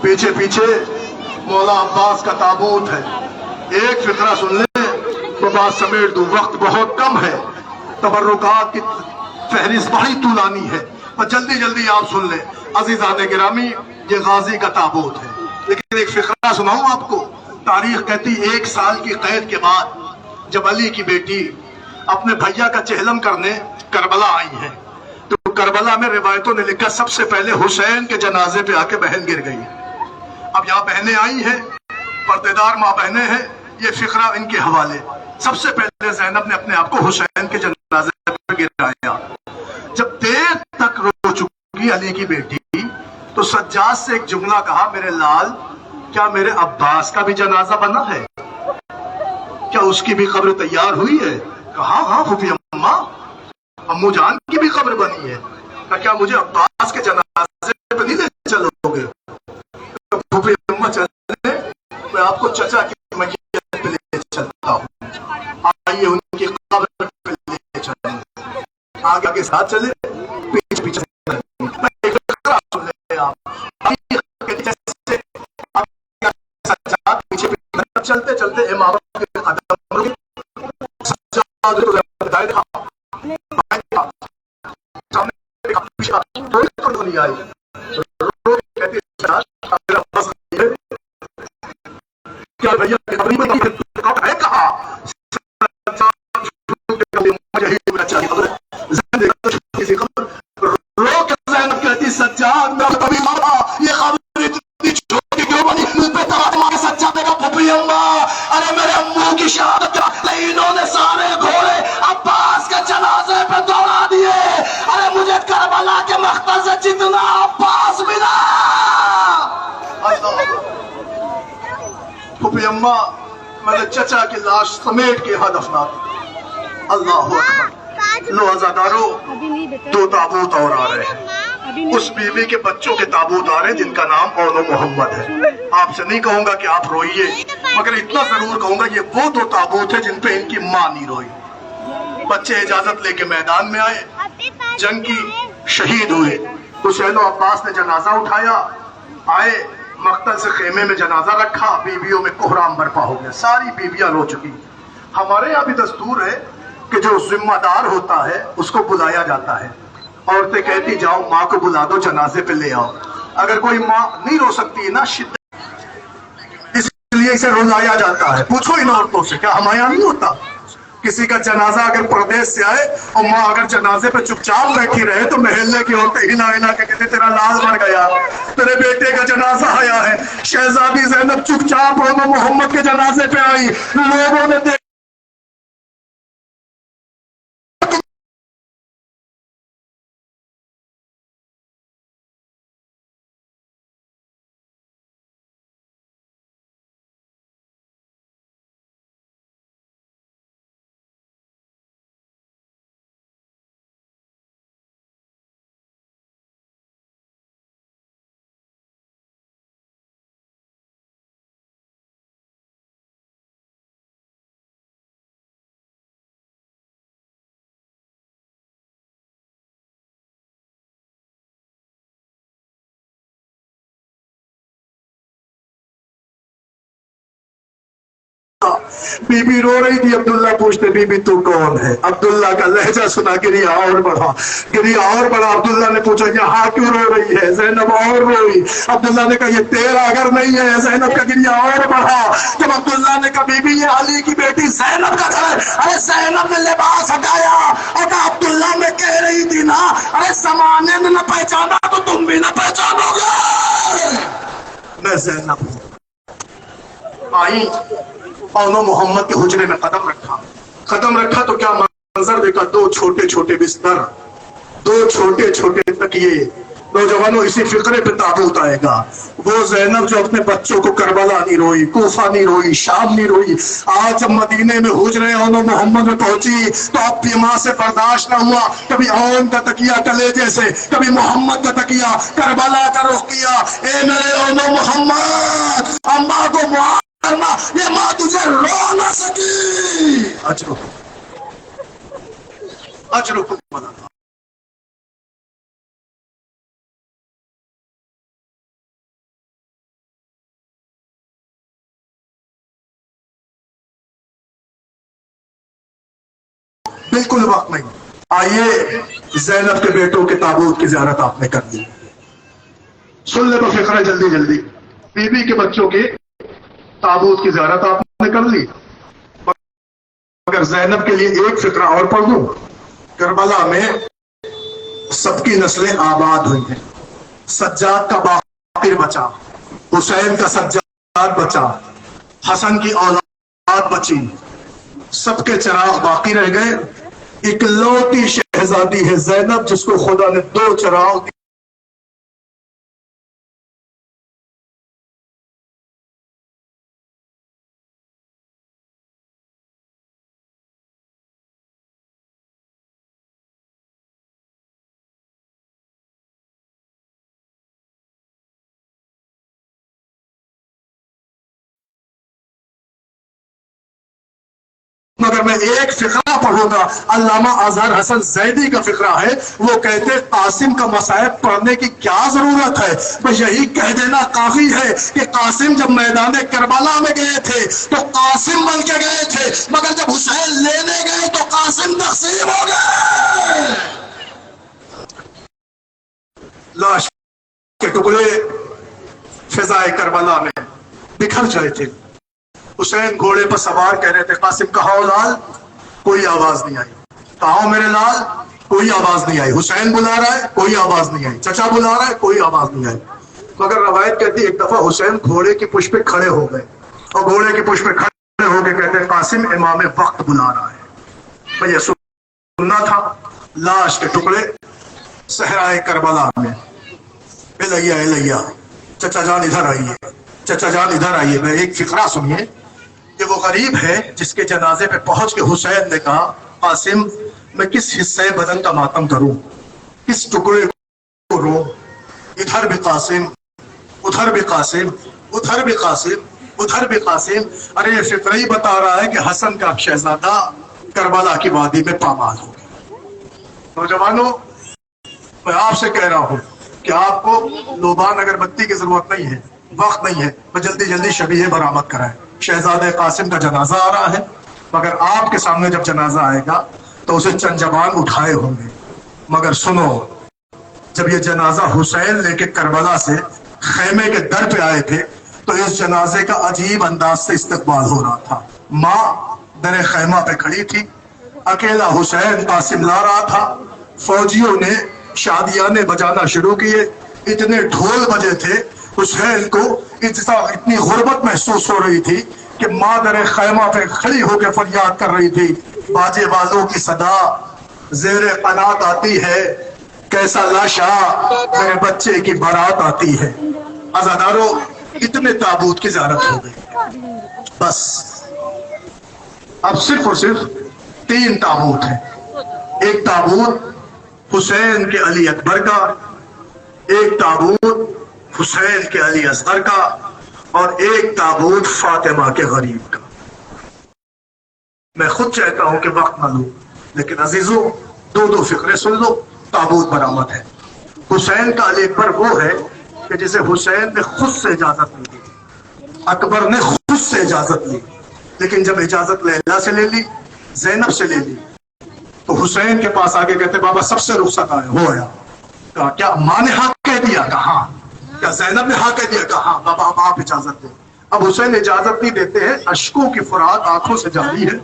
پیچھے پیچھے مولا عباس کا تابوت ہے. ایک فقرہ سن لیں تو بات سمیٹ دوں، وقت بہت کم ہے، تبرکات کی فہرست بڑی طولانی ہے، اور جلدی جلدی آپ سن لیں. عزیزان گرامی، یہ غازی کا تابوت ہے. لیکن ایک فقرہ سناؤں آپ کو. تاریخ کہتی 1 سال کی قید کے بعد جب علی کی بیٹی اپنے بھیا کا چہلم کرنے کربلا آئی ہے، تو کربلا میں روایتوں نے لکھا سب سے پہلے حسین کے جنازے پہ آ کے بہن گر گئی. اب یہاں بہنیں آئی ہیں، پردےدار ماں بہنیں ہیں، یہ فقرہ ان کے حوالے. سب سے پہلے زینب نے اپنے آپ کو حسین کے جنازے پہ گرایا. جب دیر تک رو چکی علی کی بیٹی تو سجاد سے ایک جملہ کہا، میرے لال کیا میرے عباس کا بھی جنازہ بنا ہے؟ کیا اس کی بھی قبر تیار ہوئی ہے؟ کہا ہاں پھوپھی اماں، امو جان کی بھی قبر بنی ہے. کیا مجھے عباس کے جنازے پہ نہیں لے چلو گے؟ پھوپھی اماں چلے، میں آپ کو چچا کی میت پہ لے چلتا ہوں، آئیے ان کی قبر پہ لے چلیں. آگے آگے ساتھ چلے، پیچھے پیچھے چلتے چلتے امامت کے قدم رکے. جتنا عباس ملا. پھوپھی اماں، میں نے چچا کی لاش سمیٹ کے یہاں دفنا دی. اللہ اکبر. لو عزادارو، 2 تابوت اور آ رہے ہیں. اس بیوی کے بچوں کے تابوت آ رہے ہیں جن کا نام اونو محمد ہے. آپ سے نہیں کہوں گا کہ آپ روئیے، مگر اتنا ضرور کہوں گا یہ وہ 2 تابوت ہیں جن پہ ان کی ماں نہیں روئی. بچے اجازت لے کے میدان میں آئے، جنگ کی شہید ہوئے. حسین و عباس نے جنازہ اٹھایا، آئے مقتل سے خیمے میں جنازہ رکھا. بیویوں میں کوہرام برپا ہو گیا، ساری بیویاں رو چکی. ہمارے یہاں بھی دستور ہے کہ جو ذمہ دار ہوتا ہے اس کو بلایا جاتا ہے. عورتیں کہتی جاؤ ماں کو بلا دو، جنازے پہ لے آؤ. اگر کوئی ماں نہیں رو سکتی نا شدت، اس لیے اسے رلایا جاتا ہے. پوچھو ان عورتوں سے، کیا ہمارے یہاں نہیں ہوتا؟ کسی کا جنازہ اگر پردیس سے آئے اور ماں اگر جنازے پہ چپ چاپ بیٹھی رہے تو محلے کی عورتیں ہلا ہلا کے کہتے تیرا لال مر گیا، تیرے بیٹے کا جنازہ آیا ہے. شہزادی زینب چپ چاپ اونو محمد کے جنازے پہ آئی. لوگوں نے بی بی رو رہی تھی. عبداللہ پوچھتے بی بی تو کون ہے؟ عبداللہ کا لہجہ سنا گریا اور بڑھا، گریا اور بڑھا. عبداللہ نے پوچھا یہاں کیوں رو رہی ہے؟ زینب اور روئی. عبداللہ نے کہا یہ تیرا گھر نہیں ہے. زینب کا گریا اور بڑھا. جب عبداللہ نے کہا بی بی یہ علی کی بیٹی زینب کا گھر ہے، ارے زینب نے لباس ہٹایا اور کہا عبداللہ میں کہہ رہی تھی نا، ارے زمانے نے نہ پہچانا تو تم بھی نہ پہچانو گے. میں زینب ہوں. آئی اونو محمد کے حجرے میں قدم رکھا تو کیا منظر دیکھا. 2 چھوٹے چھوٹے بستر، 2 چھوٹے چھوٹے تکیے. نوجوانوں اسی فقرے پہ تابوت آئے گا. وہ زینب جو اپنے بچوں کو کربلا نہیں روئی، کوفہ نہیں روئی، شام نہیں روئی، آج جب مدینے میں حجرے اونو محمد میں پہنچی تو اب بھی ماں سے برداشت نہ ہوا. کبھی اون کا تکیہ کلیجے سے، کبھی محمد کا تکیہ کربلا کا رخ کیا. اے میرے اونو محمد، اماں کو معاف کرنا، یہ ماں تجھے رو نہ سکی. اجرکم بالکل وقت نہیں. آئیے زینب کے بیٹوں کے تابوت کی زیارت آپ نے کر لی. سن لے تو فکر ہے جلدی جلدی. بی بی کے بچوں کے تابوت کی زیارت آپ نے کر لی. مگر زینب کے لیے ایک فکرہ اور پڑھ دوں. کربلا میں سب کی نسلیں آباد ہوئی ہیں. سجاد کا باقر بچا, حسین کا سجاد بچا, حسن کی اولاد بچی, سب کے چراغ باقی رہ گئے. اکلوتی شہزادی ہے زینب جس کو خدا نے 2 چراغ دیے. مگر میں ایک فقرہ پڑھوں گا. علامہ اظہر حسن زیدی کا فقرہ ہے. وہ کہتے قاسم کا مصائب پڑھنے کی کیا ضرورت ہے, بس یہی کہہ دینا کافی ہے کہ قاسم جب میدان کربلا میں گئے تھے تو قاسم بن کے گئے تھے, مگر جب حسین لینے گئے تو قاسم تقسیم ہو گئے. لاش کے ٹکڑے فضائے کربلا میں بکھر جائے تھے. حسین گھوڑے پر سوار کہہ رہے تھے قاسم کہاں لال, کوئی آواز نہیں آئی. کہاں میرے لال, کوئی آواز نہیں آئی. حسین بلا رہا ہے, کوئی آواز نہیں آئی. چچا بلا رہا ہے, کوئی آواز نہیں آئی. مگر روایت کہتی ایک دفعہ حسین گھوڑے کی پشت پہ کھڑے ہو گئے اور گھوڑے کی پشت پہ کھڑے ہو کے کہتے ہیں قاسم امام وقت بلا رہا ہے. بھئی سننا تھا. لاش کے ٹکڑے صحرائے کربلا میں. الیا الیا, چچا جان ادھر آئیے, چچا جان ادھر آئیے. میں ایک فقرہ سنیے. کہ وہ غریب ہے جس کے جنازے پہ پہنچ کے حسین نے کہا قاسم میں کس حصے بدن کا ماتم کروں, کس ٹکڑے کو رو. ادھر بھی قاسم, ادھر بھی قاسم, ادھر بھی قاسم, ادھر بھی قاسم. ارے یہ فقرہ ہی بتا رہا ہے کہ حسن کا شہزادہ کربلا کی وادی میں پامال ہو گیا. نوجوانوں میں آپ سے کہہ رہا ہوں کہ آپ کو لوبان اگربتی کی ضرورت نہیں ہے, وقت نہیں ہے. میں جلدی جلدی شبیہ برآمد کرائیں. شہزادہ قاسم کا جنازہ آ رہا ہے, مگر آپ کے سامنے جب جنازہ آئے گا تو اسے چند جوان اٹھائے ہوں گے. مگر سنو, جب یہ جنازہ حسین لے کے کربلا سے خیمے کے در پہ آئے تھے تو اس جنازے کا عجیب انداز سے استقبال ہو رہا تھا. ماں در خیمہ پہ کھڑی تھی, اکیلا حسین قاسم لا رہا تھا. فوجیوں نے شادیانے بجانا شروع کیے. اتنے ڈھول بجے تھے حسین کو اتنی غربت محسوس ہو رہی تھی کہ ماں در خیمہ پہ کھڑی ہو کے فریاد کر رہی تھی باجے والوں کی صدا زیر قنات آتی ہے, کیسا لاشا میرے بچے کی بارات آتی ہے. عزادارو اتنے تابوت کی زیارت ہو گئی. بس اب صرف اور صرف 3 تابوت ہیں. ایک تابوت حسین کے علی اکبر کا, ایک تابوت حسین کے علی اصغر کا, اور ایک تابوت فاطمہ کے غریب کا. میں خود چاہتا ہوں کہ وقت نہ لوں, لیکن عزیزوں 2 فقرے سن لو. تابوت برآمد ہے. حسین کا علی اکبر وہ ہے کہ جسے حسین نے خود سے اجازت لی. اکبر نے خود سے اجازت لی, لیکن جب اجازت لیلا سے لے لی, زینب سے لے لی, تو حسین کے پاس آگے کہتے بابا سب سے رخصت آئے ہو آیا. کہا کیا ماں نے ہاں کہہ دیا؟ کہا کیا زینب نے ہاں کہہ دیا؟ کہا بابا اب آپ اجازت دیں. اب حسین اجازت نہیں دیتے ہیں. اشکوں کی فرات آنکھوں سے جاری ہے.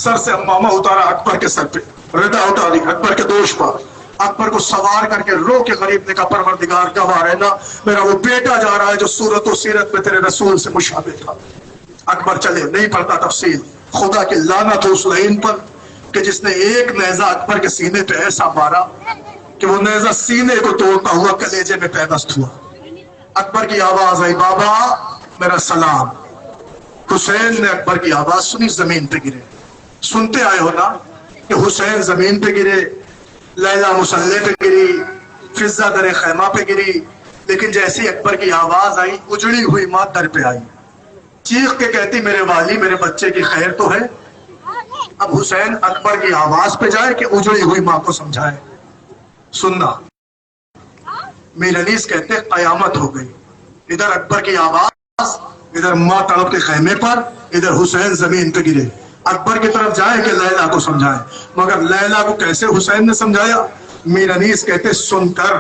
سر سے امامہ اتارا اکبر کے سر پہ, ردا اتاری اکبر کے دوش پر, اکبر کو سوار کر کے رو کے غریب نے کہا پروردگار گواہ رہنا میرا وہ بیٹا جا رہا ہے جو صورت و سیرت میں تیرے رسول سے مشابہ تھا. اکبر چلے, نہیں پڑھتا تفصیل. خدا کی لعنت اس لعین پر کہ جس نے ایک نیزہ اکبر کے سینے پہ ایسا مارا کہ وہ نیزہ سینے کو توڑتا ہوا کلیجے میں پیوست ہوا. اکبر کی آواز آئی بابا میرا سلام. حسین نے اکبر کی آواز سنی, زمین پہ گرے. سنتے آئے ہو نا کہ حسین زمین پہ گرے, لیلا مصلے پہ گری, فضہ در خیمہ پہ گری, لیکن جیسی اکبر کی آواز آئی اجڑی ہوئی ماں در پہ آئی, چیخ کے کہتی میرے والی میرے بچے کی خیر تو ہے. اب حسین اکبر کی آواز پہ جائے کہ اجڑی ہوئی ماں کو سمجھائے. سننا, میر انیس کہتے قیامت ہو گئی. ادھر اکبر کی آواز, ادھر ماں تڑپ کے خیمے پر, ادھر حسین زمین پہ گرے. اکبر کی طرف جائے کہ لیلا کو سمجھائے، مگر لیلا کو کیسے حسین نے سمجھایا؟ میر انیس کہتے سن کر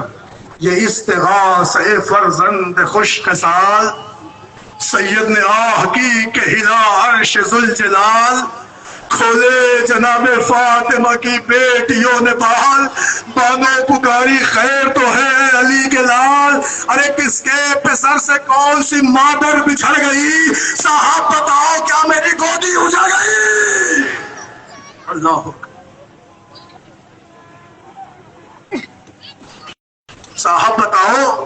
یہ استغاثہ فرزند خوش خصال، سید نے آہ کی کہ ہلا عرش ذوالجلال، کھولے جناب فاطمہ کی بیٹیوں نے بال، بانے پکاری خیر تو ہے علی کے لال، ارے کس کے پسر سے کون سی مادر بچھڑ گئی، صاحب بتاؤ کیا میری گودی اجڑ گئی؟ اللہ صاحب بتاؤ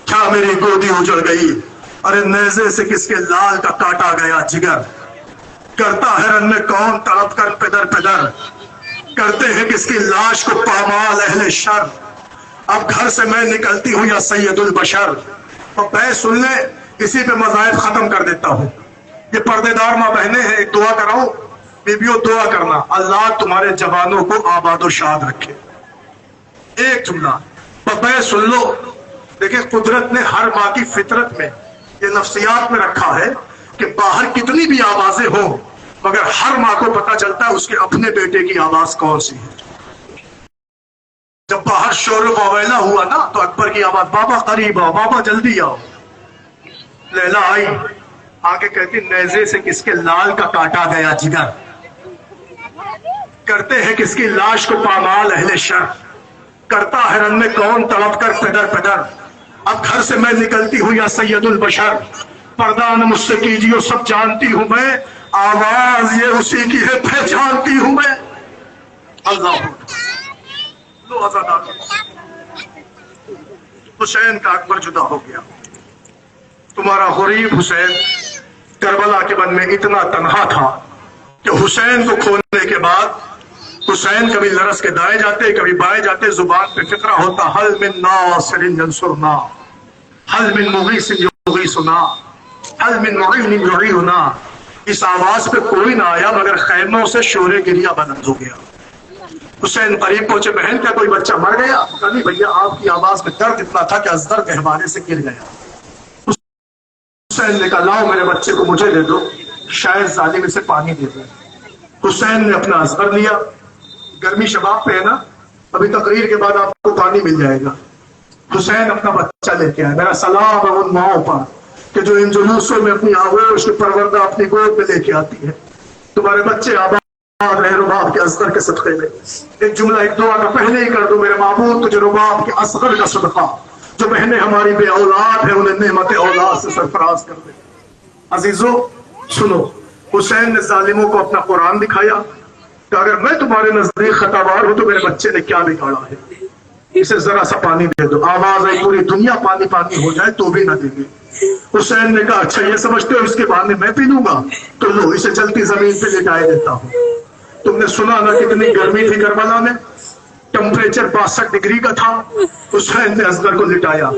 کیا میری گودی اجڑ گئی؟ ارے نیزے سے کس کے لال کا کاٹا گیا جگر، کرتا ہے رن میں کون تڑپ کر پدر پدر، کرتے ہیں کس کی لاش کو پامال اہل شر، اب گھر سے میں نکلتی ہوں یا سید البشر۔ اور بے سن لے، اسی پہ مذاہب ختم کر دیتا ہوں۔ یہ پردے دار ماں بہنیں ہیں، ایک دعا کراؤں، بیبیوں دعا کرنا، اللہ تمہارے جوانوں کو آباد و شاد رکھے۔ ایک جملہ بے سن لو، دیکھیں قدرت نے ہر ماں کی فطرت میں یہ نفسیات میں رکھا ہے کہ باہر کتنی بھی آوازیں ہوں مگر ہر ماں کو پتا چلتا ہے اس کے اپنے بیٹے کی آواز کون سی ہے۔ جب باہر شور و واویلا ہوا نا تو اکبر کی آواز، بابا قریب آؤ، بابا جلدی آؤ۔ لیلا آئی، آگے کہتی نیزے سے کس کے لال کا کاٹا گیا جگر، کرتے ہیں کس کی لاش کو پامال اہل شر، کرتا ہے رن میں کون تڑپ کر پدر پدر، اب گھر سے میں نکلتی ہوں یا سید البشر، پردہ نہ مجھ سے کیجیے سب جانتی ہوں میں، آواز یہ اسی کی ہے پہچانتی ہوں میں۔ اللہ لو آزادار حسین کا اکبر جدا ہو گیا، تمہارا غریب حسین کربلا کے بن میں اتنا تنہا تھا کہ حسین کو کھولنے کے بعد حسین کبھی لرس کے دائیں جاتے کبھی بائیں جاتے، زبان پہ فقرہ ہوتا، حل من ناصر ینصرنا، حل من مغیث یغیثنا، حل من معین یعیننا۔ اس آواز پہ کوئی نہ آیا مگر خیموں سے شور گریہ بلند ہو گیا۔ حسین قریب پہنچے، بہن کیا کوئی بچہ مر گیا؟ نہیں بھیا، آپ کی آواز میں درد اتنا تھا کہ ازدر گہوانے سے گر گیا۔ حسین نے کہا لاؤ میرے بچے کو مجھے دے دو، شاید ظالم اسے پانی دے دے۔ حسین نے اپنا ازدر لیا، گرمی شباب پہ ہے نا، ابھی تقریر کے بعد آپ کو پانی مل جائے گا۔ حسین اپنا بچہ لے کے آیا، میرا سلام ہے ان ماؤں پر کہ جو ان جلوسوں میں اپنی آغوش کی پروردہ اپنی گود میں لے کے آتی ہے، تمہارے بچے آباد رہے رباب کے اصغر کے صدقے میں۔ ایک جملہ ایک دعا کا پہلے ہی کر دو، میرے معبود تجھے رباب کے اصغر کا صدقہ، جو بہنیں ہماری بے اولاد ہیں انہیں نعمت اولاد سے سرفراز کر دے۔ عزیزو سنو، حسین نے ظالموں کو اپنا قرآن دکھایا کہ اگر میں تمہارے نزدیک خطاوار ہوں تو میرے بچے نے کیا بگاڑا ہے، اسے ذرا سا پانی دے دو۔ آواز آئی پوری دنیا پانی پانی ہو جائے تو بھی نہ دے گے۔ حسین نے کہا اچھا یہ سمجھتے ہو اس کے بہانے میں پی لوں گا، تو لو اسے چلتی زمین پہ لٹائے دیتا ہوں۔ تم نے سنا نہ کتنی گرمی تھی کربلا میں، ٹمپریچر 62 ڈگری کا تھا، حسین نے اصغر کو لٹایا۔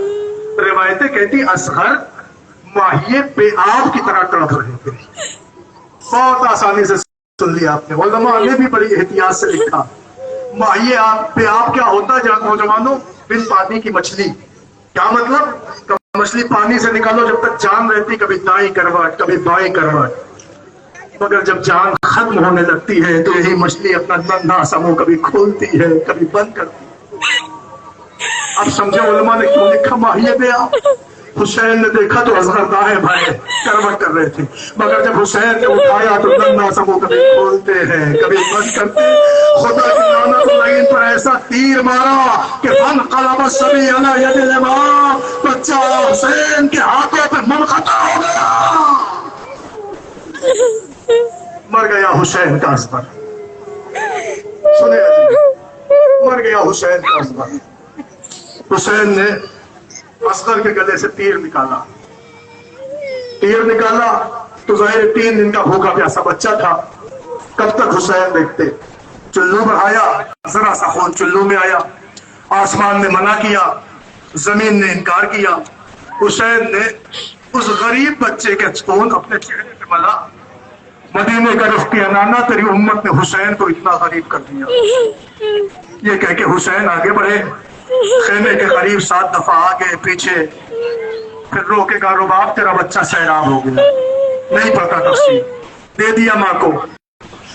روایتیں کہتی اصغر ماہیے بے آب کی طرح تڑپ رہے تھے۔ بہت آسانی سے سن لیا آپ نے، علماء نے بھی بڑی احتیاط سے لکھا۔ ماہیے بے آب کیا ہوتا ہے نوجوانوں؟ بن پانی کی مچھلی۔ کیا مطلب؟ مچھلی پانی سے نکالو جب تک جان رہتی، کبھی دائیں کروٹ کبھی بائیں کروٹ، مگر جب جان ختم ہونے لگتی ہے تو یہی مچھلی اپنا ننھا سا منہ کبھی کھولتی ہے کبھی بند کرتی ہے۔ اب سمجھے علماء نے کیوں لکھا ماہیے بے آب؟ حسین نے دیکھا تو اصغر دائیں بھائیں کروٹ کر رہے تھے، مگر جب حسین نے اٹھایا تو ننھا سا منہ کبھی کھولتے ہیں کبھی بند کرتے۔ خدا کی لعنت ان پر ایسا تیر مارا کہ فانقلب الصبی علی ید الامام، بچہ حسین کے ہاتھوں پہ منقطع ہو گیا۔ مر گیا حسین کا اصغر، سنے مر گیا حسین کا اصغر۔ حسین نے اصغر کے گلے سے تیر نکالا تو ظاہر 3 دن کا بھوکا پیاسا بچہ تھا، کب تک حسین دیکھتے؟ چلو بڑھایا، ذرا سا خون چلو میں آیا، آسمان نے منع کیا، زمین نے انکار کیا، حسین نے اس غریب بچے کے خون اپنے چہرے پہ ملا، مدینے کا رخ کیا، نانا تیری امت نے حسین کو اتنا غریب کر دیا۔ یہ کہہ کے حسین آگے بڑھے، خیمے کے قریب 7 دفعہ آگے پیچھے، پھر روکے گا رباب تیرا بچہ سیراب ہو گیا، نہیں پتا تفصیل، دے دیا ماں کو۔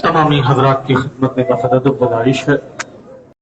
تمامی حضرات کی خدمت میں بخت ادب گزارش ہے